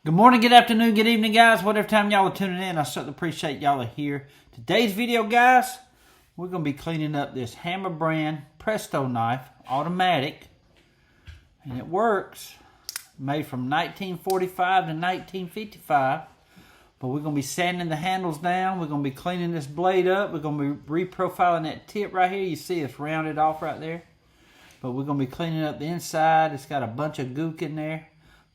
Good morning, good afternoon, good evening, guys. Whatever time y'all are tuning in, I certainly appreciate y'all are here. Today's video, guys, we're going to be cleaning up this Hammer Brand Presto knife, automatic. And it works. Made from 1945 to 1955. But we're going to be sanding the handles down. We're going to be cleaning this blade up. We're going to be reprofiling that tip right here. You see it's rounded off right there. But we're going to be cleaning up the inside. It's got a bunch of gook in there.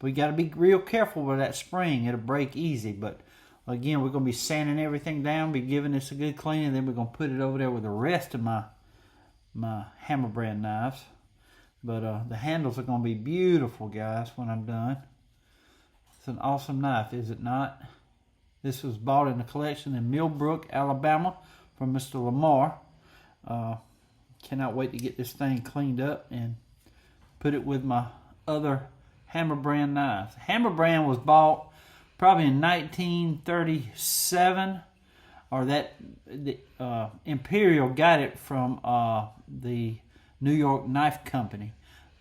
We got to be real careful with that spring. It'll break easy. But again, we're going to be sanding everything down, be giving this a good cleaning. Then we're going to put it over there with the rest of my Hammer Brand knives. But the handles are going to be beautiful, guys, when I'm done. It's an awesome knife, is it not? This was bought in a collection in Millbrook, Alabama from Mr. Lamar. Cannot wait to get this thing cleaned up and put it with my other Hammer Brand knives. Hammer Brand was bought probably in 1937, or the Imperial got it from the New York Knife Company.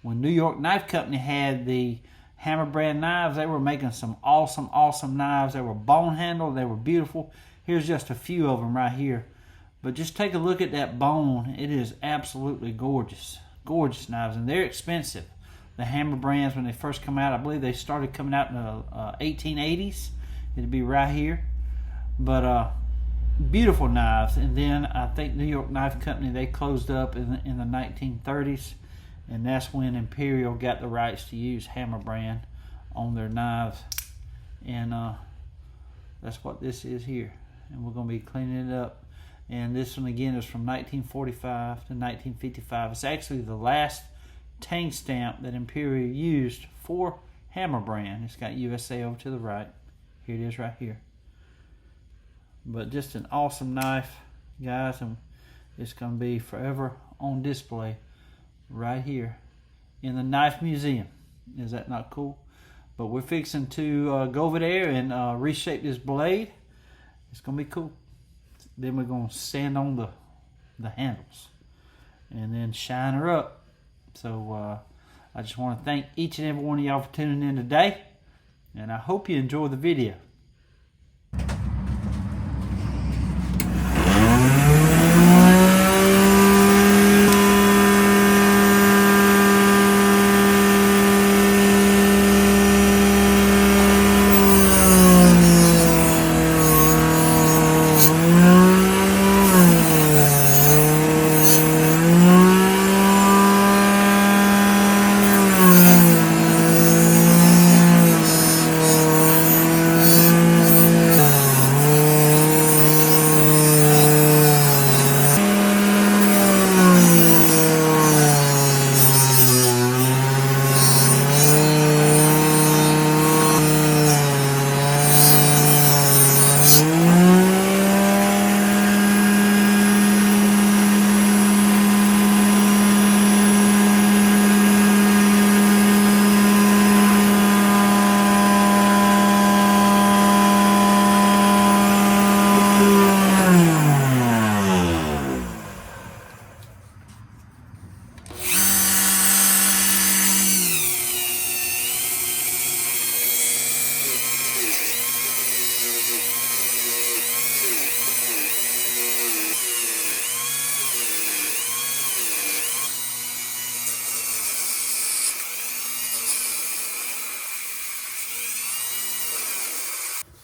When New York Knife Company had the Hammer Brand knives, they were making some awesome knives. They were bone handled. They were beautiful. Here's just a few of them right here. But just take a look at that bone. It is absolutely gorgeous. Gorgeous knives, and they're expensive. The Hammer Brands, when they first come out, I believe they started coming out in the 1880s. It'd be right here. But beautiful knives. And then I think New York Knife Company, they closed up in the 1930s. And that's when Imperial got the rights to use Hammer Brand on their knives. And that's what this is here. And we're going to be cleaning it up. And this one, again, is from 1945 to 1955. It's actually the last tang stamp that Imperial used for Hammer Brand. It's got USA over to the right. Here it is right here. But just an awesome knife, guys, and it's going to be forever on display right here in the Knife Museum. Is that not cool? But we're fixing to go over there and reshape this blade. It's going to be cool. Then we're going to sand on the handles and then shine her up. So I just want to thank each and every one of y'all for tuning in today, and I hope you enjoy the video.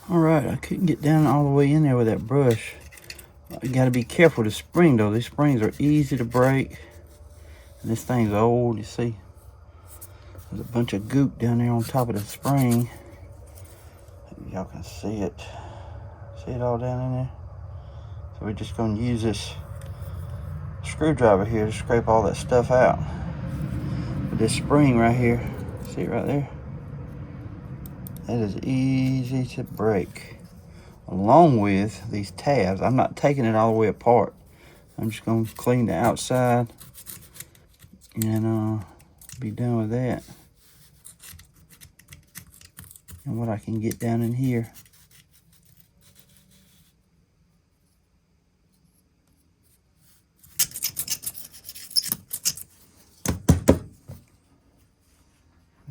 Alright, I couldn't get down all the way in there with that brush. You got to be careful with the spring, though. These springs are easy to break. And this thing's old, you see. There's a bunch of goop down there on top of the spring. Y'all can see it. See it all down in there? So we're just going to use this screwdriver here to scrape all that stuff out. With this spring right here, see it right there? That is easy to break. Along with these tabs. I'm not taking it all the way apart. I'm just going to clean the outside and be done with that. And what I can get down in here.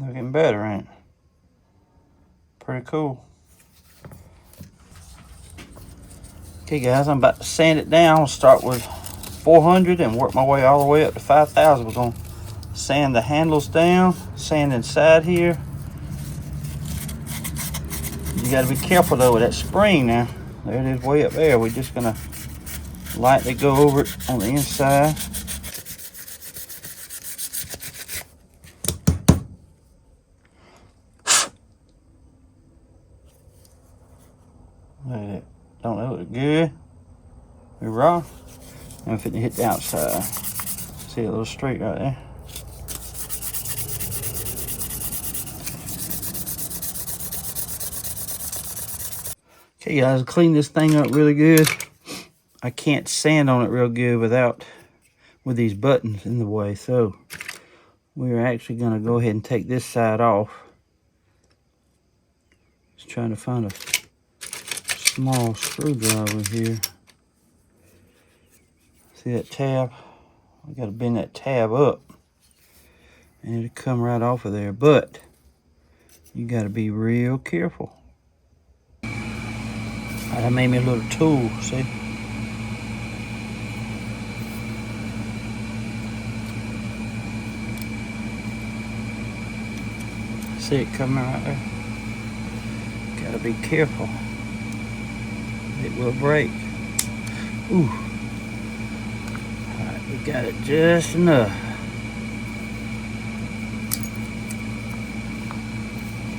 Looking better, ain't it? pretty cool. Okay guys, I'm about to sand it down. I'll start with 400 and work my way all the way up to 5,000. We're gonna sand the handles down, sand inside here. You gotta be careful though with that spring now. There it is way up there. We're just gonna lightly go over it on the inside. Look at it. Don't that look good? We're raw. I'm finna hit the outside. See a little straight right there. Okay guys, clean this thing up really good. I can't sand on it real good with these buttons in the way, so we're actually gonna go ahead and take this side off. Just trying to find a small screwdriver here. See that tab? I gotta bend that tab up and it'll come right off of there, but you gotta be real careful. That made me a little tool, see? See it coming right there? Gotta be careful. It will break. Ooh. Alright, we got it just enough.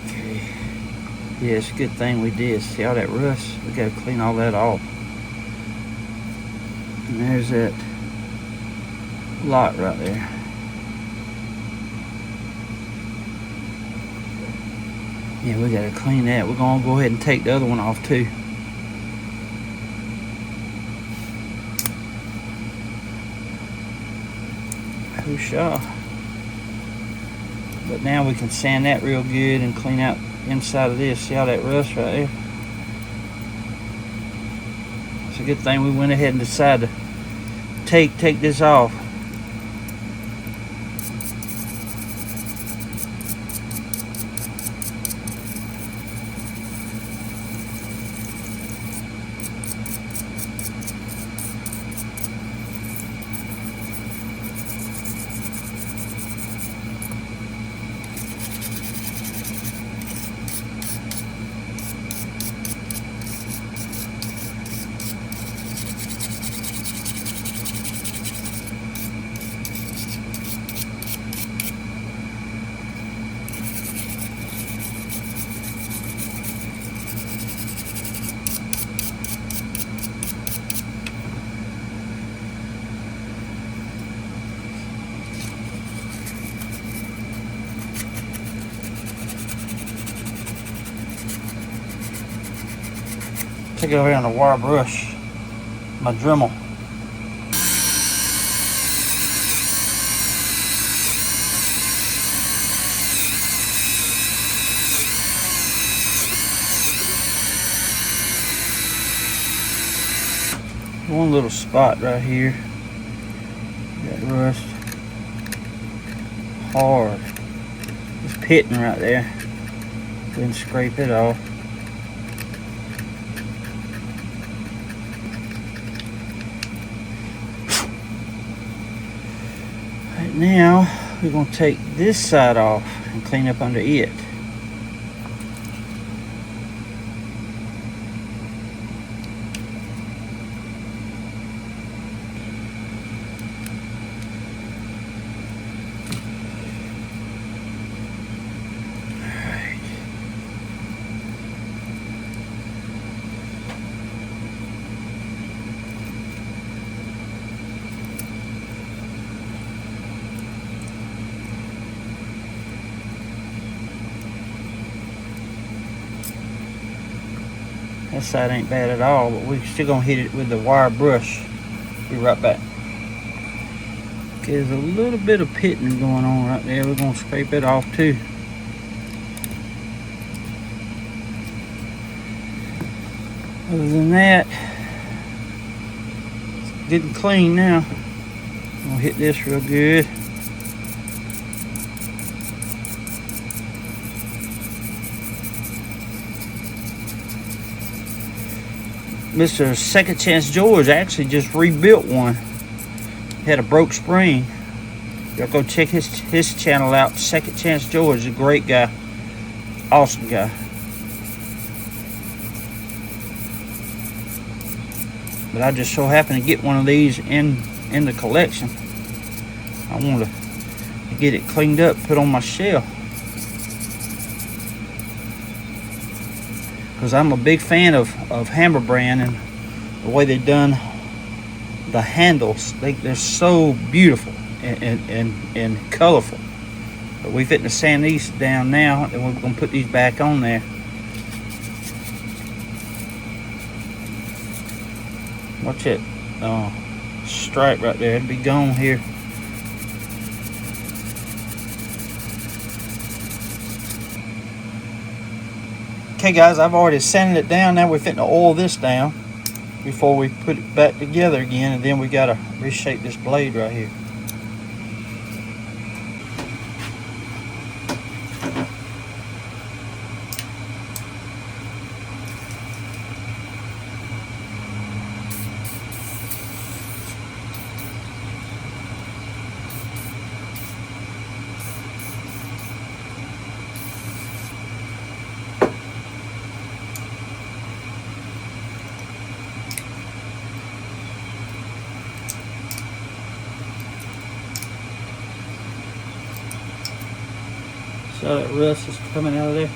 Okay. Yeah, it's a good thing we did. See all that rust? We gotta clean all that off. And there's that lot right there. Yeah, we gotta clean that. We're gonna go ahead and take the other one off too. Whoosha. But now we can sand that real good and clean out the inside of this. See all that rust right there? It's a good thing we went ahead and decided to take this off. Take it over here on the wire brush, my Dremel. One little spot right here, that rust, hard. It's pitting right there. Go ahead and scrape it off. Now we're going to take this side off and clean up under it. That side ain't bad at all, but we're still gonna hit it with the wire brush. Be right back. Okay, there's a little bit of pitting going on right there. We're gonna scrape it off too. Other than that, it's getting clean now. I'm gonna hit this real good. Mr. Second Chance George actually just rebuilt one. Had a broke spring. Y'all go check his channel out. Second Chance George is a great guy. Awesome guy. But I just so happened to get one of these in the collection. I wanted to get it cleaned up, put on my shelf. Because I'm a big fan of Hammer Brand and the way they've done the handles. They're so beautiful and colorful. But we're fitting to sand these down now, and we're going to put these back on there. Watch it stripe right there. It'll be gone here. Okay guys, I've already sanded it down. Now we're fitting to oil this down before we put it back together again, and then we got to reshape this blade right here. So that rust is coming out of there.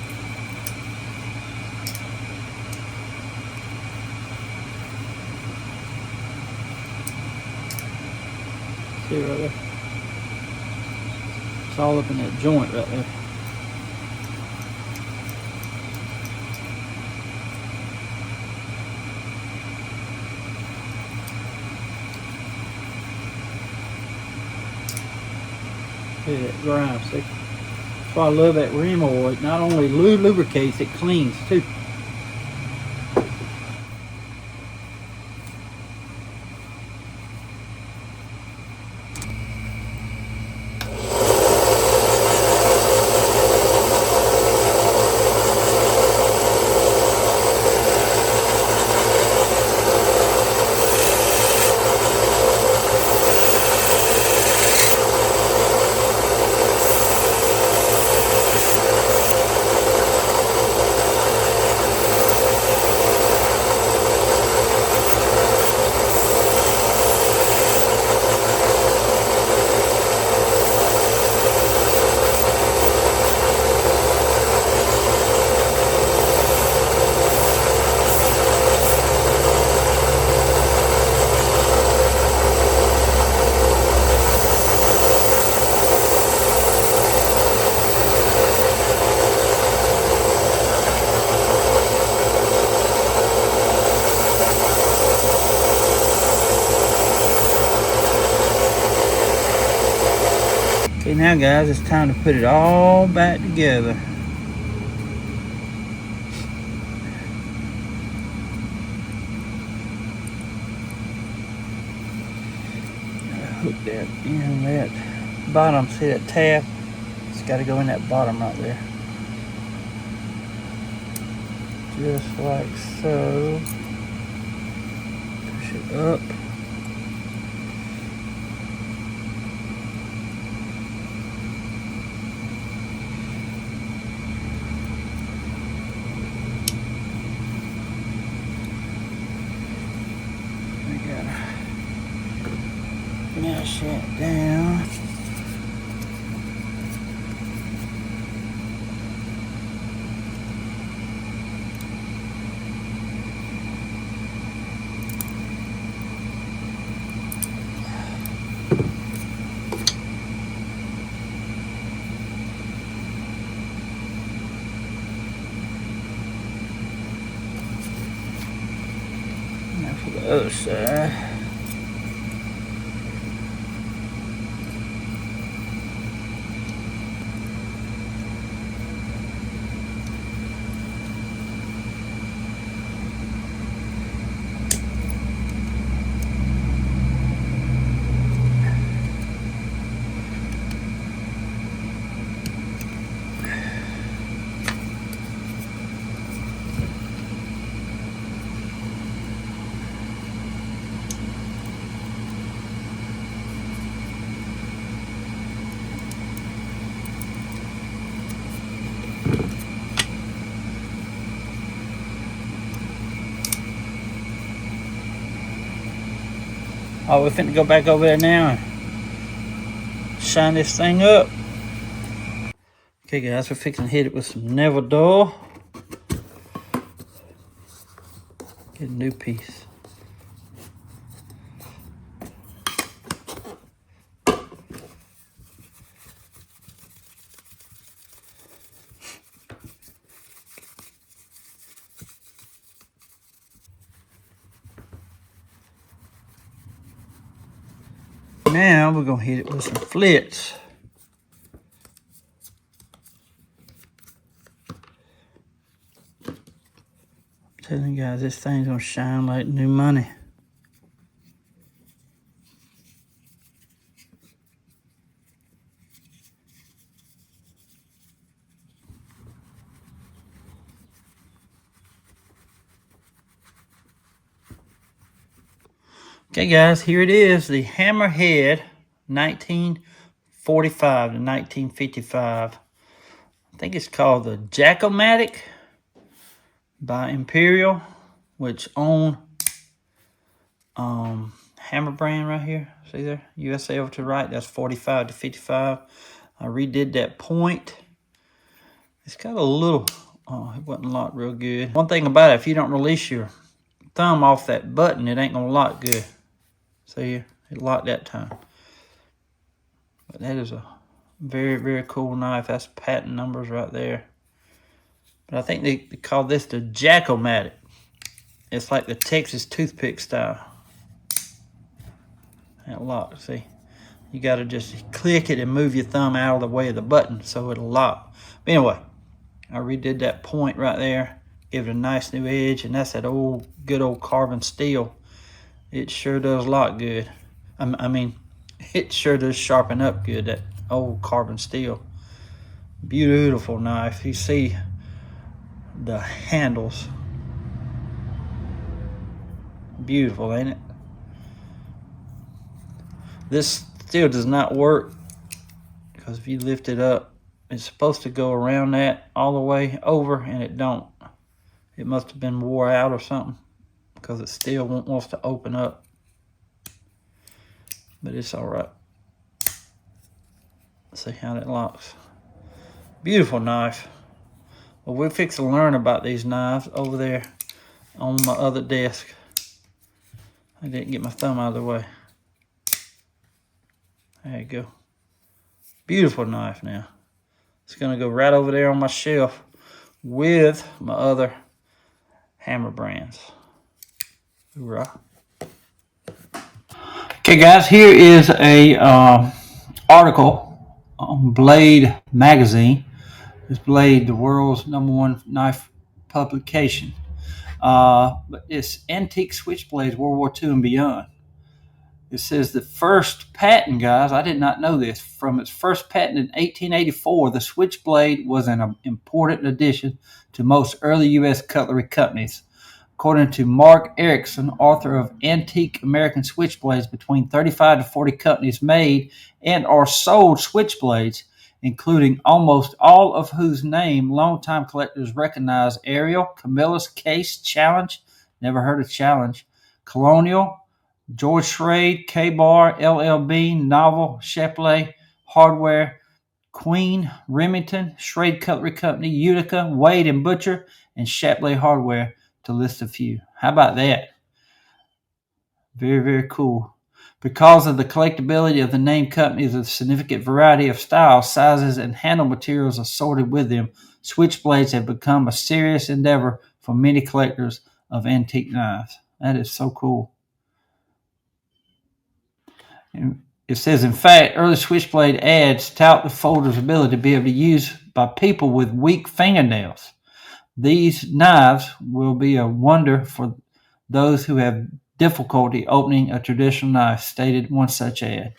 See right there? It's all up in that joint right there. See that grime, see? That's why I love that rim oil. It not only lubricates, it cleans too. Okay, now guys, it's time to put it all back together. Hook that in that bottom. See that tab? It's got to go in that bottom right there. Just like so. Push it up. Mash that down. Now for the other side. Oh, we're finna go back over there now and shine this thing up. Okay, guys, we're fixing to hit it with some Neville dull. Get a new piece. Now we're gonna hit it with some flits. I'm telling you guys, this thing's gonna shine like new money. Okay, guys, here it is, the Hammerhead 1945 to 1955. I think it's called the Jack-O-Matic by Imperial, which own Hammer Brand right here. See there? USA over to the right. That's 45 to 55. I redid that point. It's got a little, it wasn't locked real good. One thing about it, if you don't release your thumb off that button, it ain't gonna lock good. See, it locked that time. But that is a very, very cool knife. That's patent numbers right there. But I think they call this the Jack-O-Matic. It's like the Texas toothpick style. That lock, see? You got to just click it and move your thumb out of the way of the button so it'll lock. But anyway, I redid that point right there. Give it a nice new edge, and that's that old, good old carbon steel. It sure does lock good. I mean, it sure does sharpen up good, that old carbon steel. Beautiful knife. You see the handles. Beautiful, ain't it? This still does not work because if you lift it up, it's supposed to go around that all the way over, and it don't. It must have been wore out or something because it still wants to open up. But it's all right. Let's see how that locks. Beautiful knife. Well, we're fixing to learn about these knives over there on my other desk. I didn't get my thumb out of the way. There you go. Beautiful knife now. It's gonna go right over there on my shelf with my other hammer brands. Hoorah. Okay guys, here is a article on Blade magazine. It's Blade, the world's #1 knife publication. But it's antique switchblades, World War II and beyond. It says the first patent, guys, I did not know this, from its first patent in 1884, the switchblade was an important addition to most early U.S. cutlery companies. According to Mark Erickson, author of Antique American Switchblades, between 35 to 40 companies made and or sold switchblades, including almost all of whose name longtime collectors recognize: Ariel, Camillus, Case, Challenge, never heard of Challenge, Colonial, George Schrade, K-Bar, LL Bean, Novel, Shapley, Hardware, Queen, Remington, Schrade Cutlery Company, Utica, Wade and Butcher, and Shapley Hardware, to list a few. How about that? Very, very cool. Because of the collectability of the named companies, a significant variety of styles, sizes, and handle materials assorted with them, switchblades have become a serious endeavor for many collectors of antique knives. That is so cool. And it says, in fact, early switchblade ads tout the folder's ability to be able to use by people with weak fingernails. These knives will be a wonder for those who have difficulty opening a traditional knife, stated one such ad. It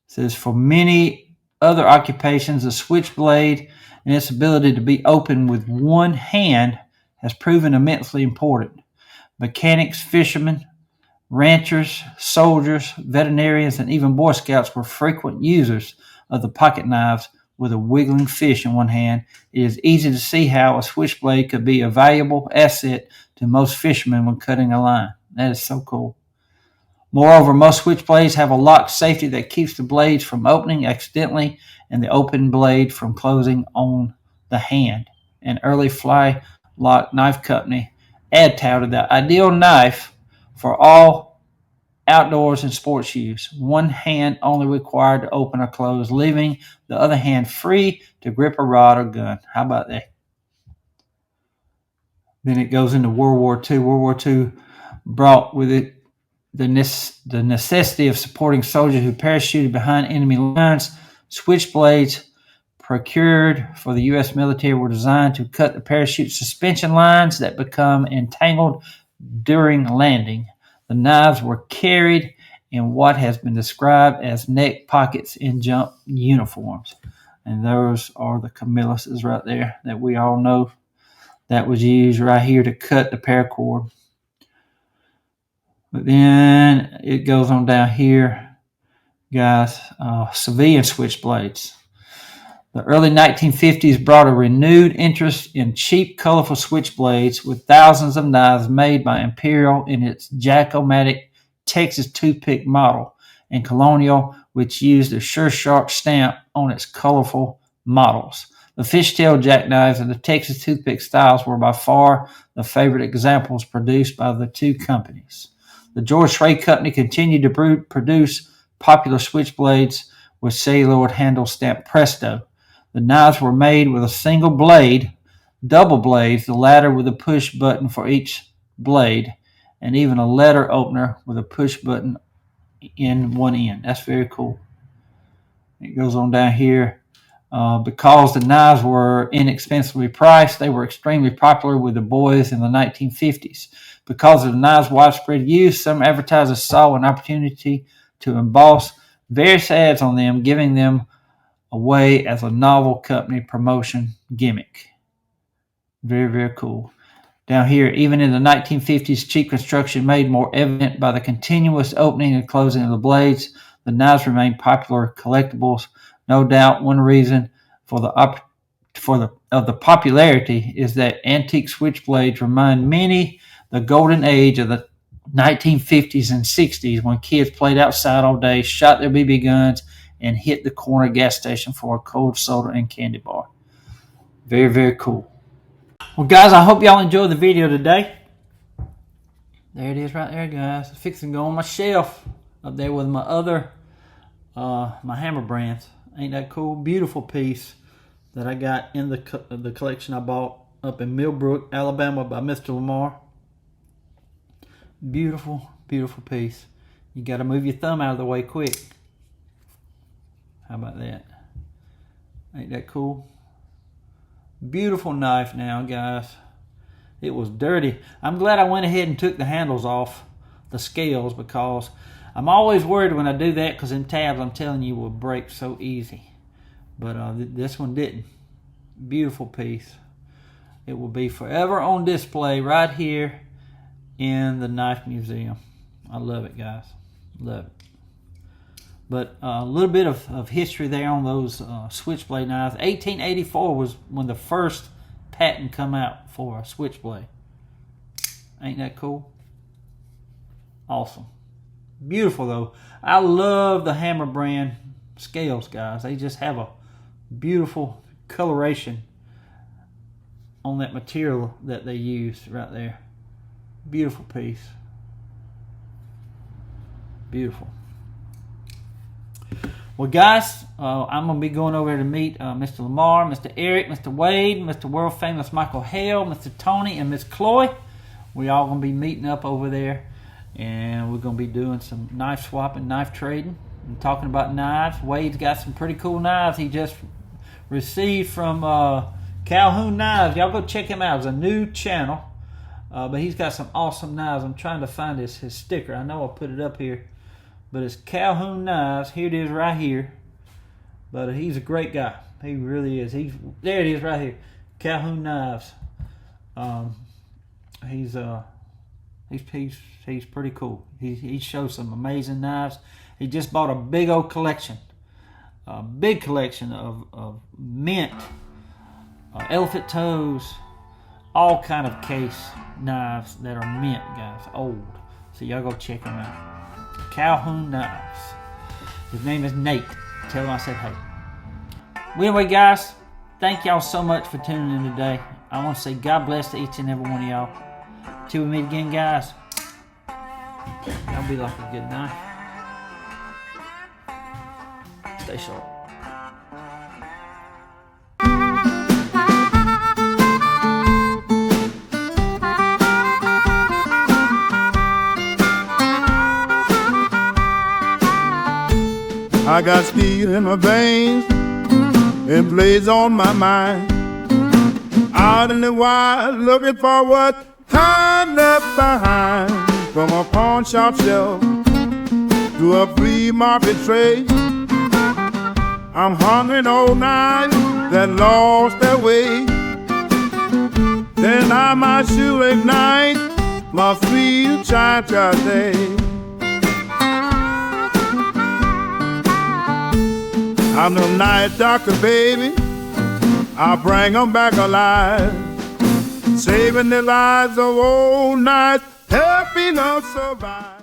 says, for many other occupations, the switchblade and its ability to be opened with one hand has proven immensely important. Mechanics, fishermen, ranchers, soldiers, veterinarians, and even Boy Scouts were frequent users of the pocket knives. With a wiggling fish in one hand, it is easy to see how a switchblade could be a valuable asset to most fishermen when cutting a line. That is so cool. Moreover, most switchblades have a lock safety that keeps the blades from opening accidentally and the open blade from closing on the hand. An early fly lock knife company ad touted the ideal knife for all outdoors and sports use. One hand only required to open or close, leaving the other hand free to grip a rod or gun. How about that? Then it goes into World War II. World War II brought with it the necessity of supporting soldiers who parachuted behind enemy lines. Switchblades procured for the U.S. military were designed to cut the parachute suspension lines that become entangled during landing. The knives were carried in what has been described as neck pockets in jump uniforms. And those are the Camilluses right there that we all know. That was used right here to cut the paracord. But then it goes on down here, guys, civilian switchblades. The early 1950s brought a renewed interest in cheap, colorful switchblades with thousands of knives made by Imperial in its Jack-O-Matic Texas toothpick model, and Colonial, which used a Sure-Sharp stamp on its colorful models. The fishtail jackknives and the Texas toothpick styles were by far the favorite examples produced by the two companies. The George Strait Company continued to produce popular switchblades with celluloid handle stamped Presto. The knives were made with a single blade, double blades, the latter with a push button for each blade, and even a letter opener with a push button in one end. That's very cool. It goes on down here. Because the knives were inexpensively priced, they were extremely popular with the boys in the 1950s. Because of the knives' widespread use, some advertisers saw an opportunity to emboss various ads on them, giving them away as a novel company promotion gimmick. Very, very cool. Down here, even in the 1950s, cheap construction made more evident by the continuous opening and closing of the blades, the knives remained popular collectibles. No doubt one reason for the popularity is that antique switchblades remind many the golden age of the 1950s and 60s when kids played outside all day, shot their BB guns, and hit the corner gas station for a cold soda and candy bar. Very, very cool. Well, guys, I hope y'all enjoyed the video today. There it is right there, guys. It's fixing to go on my shelf up there with my other my hammer brands. Ain't that cool? Beautiful piece that I got in the collection I bought up in Millbrook, Alabama by Mr. Lamar. Beautiful, beautiful piece. You got to move your thumb out of the way quick. How about that? Ain't that cool? Beautiful knife now, guys. It was dirty. I'm glad I went ahead and took the handles off the scales because I'm always worried when I do that because them tabs, I'm telling you, will break so easy. But this one didn't. Beautiful piece. It will be forever on display right here in the Knife Museum. I love it, guys. Love it. But a little bit of history there on those switchblade knives. 1884 was when the first patent come out for a switchblade. Ain't that cool? Awesome. Beautiful, though. I love the Hammer brand scales, guys. They just have a beautiful coloration on that material that they use right there. Beautiful piece. Beautiful. Well, guys, I'm going to be going over to meet Mr. Lamar, Mr. Eric, Mr. Wade, Mr. World Famous Michael Hale, Mr. Tony, and Miss Chloe. We all going to be meeting up over there, and we're going to be doing some knife swapping, knife trading, and talking about knives. Wade's got some pretty cool knives he just received from Calhoun Knives. Y'all go check him out. It's a new channel, but he's got some awesome knives. I'm trying to find his sticker. I know I'll put it up here. But it's Calhoun Knives. Here it is right here. But he's a great guy. He really is. There it is right here. Calhoun Knives. He's pretty cool. He shows some amazing knives. He just bought a big old collection. A big collection of mint, elephant toes, all kind of case knives that are mint, guys. Old. So y'all go check them out. Calhoun Knives. His name is Nate. Tell him I said hey. Well, anyway, guys, thank y'all so much for tuning in today. I want to say God bless to each and every one of y'all. Till we meet again, guys. That'll be like a good night. Stay sharp. I got steel in my veins and blades on my mind. Out in the wild looking for what time left behind. From a pawn shop shelf to a free market trade, I'm hungering old knives that lost their way. Then I might shoot ignite my free China day. I'm the night doctor, baby. I'll bring them back alive, saving the lives of old knights, helping us survive.